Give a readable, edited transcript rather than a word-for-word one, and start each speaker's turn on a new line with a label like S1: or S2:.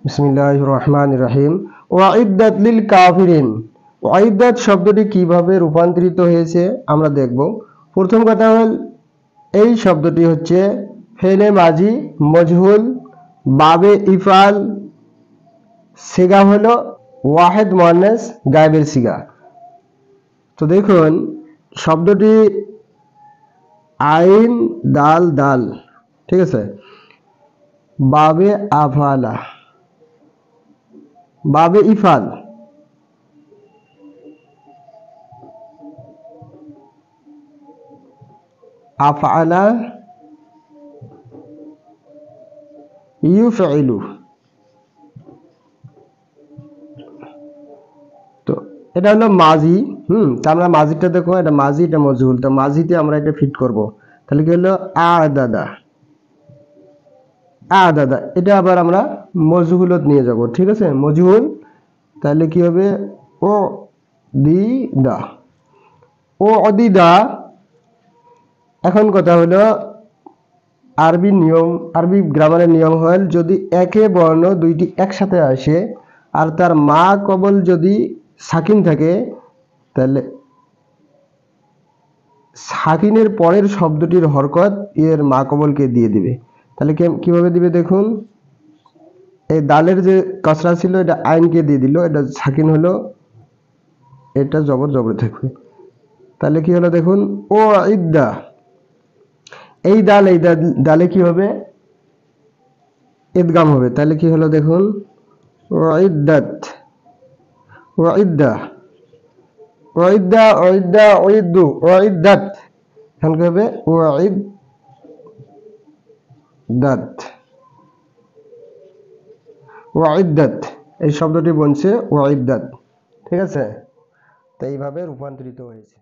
S1: বিসমিল্লাহির রহমানির রহিম। ওয়াইদ্দাত লিল কাফিরিন। ওয়াইদ্দাত শব্দটি কিভাবে রূপান্তরিত হয়েছে আমরা দেখব। প্রথম কথা হল এই শব্দটি হচ্ছে ফেলে মাজি মজহুল, বাবে ইফাল, সিগা হলো ওয়াহেদ মুয়ান্নাস গায়েবের সিগা। তো দেখুন শব্দটি আইন দাল দাল, ঠিক আছে, বাবে আফালা, বাবে ইফাল, আফআলা ইউফঈলু। তো এটা হলো মাজি। তা আমরা মাজিটা দেখো, এটা মাজি, এটা মজহুল। তো মাজিতে আমরা এটা ফিট করব, তাহলে কি হলো আদাদা। আদাদা এটা আবার আমরা মজহুলত নিয়ে যাব, ঠিক আছে, মজহুল। তাহলে কি হবে ও দিদা, ও অদিদা। এখন কথা হলো আরবি নিয়ম, আরবি গ্রামারের নিয়ম হল যদি একে বর্ণ দুইটি একসাথে আসে আর তার মা কবল যদি সাকিন থাকে, তাহলে সাকিনের পরের শব্দটির হরকত এর মা কবলকে দিয়ে দিবে। তাহলে কিভাবে দিবে দেখুন, এই দালের যে কসরা ছিল এটা আইনকে দিয়ে দিল, এটা সাকিন হলো, এটা জবর জবর থাকবে। তাহলে কি হলো দেখুন ও ইদ্দা, এই দালে কি হবে ইদগাম হবে। তাহলে কি হলো দেখুন ওয়াইদ্দাত, ওয়াইদ্দা, ওয়াইদ্দা, ওয়াইদ্দা, ওয়াইদ্দু, ওয়াইদ্দাত। এখন কি হবে ওয়াইদ্দাত, ওয়াইদ্দাত। এই শব্দটি বলছে ওয়াইদ্দাত, ঠিক আছে। তো এইভাবে রূপান্তরিত হয়েছে।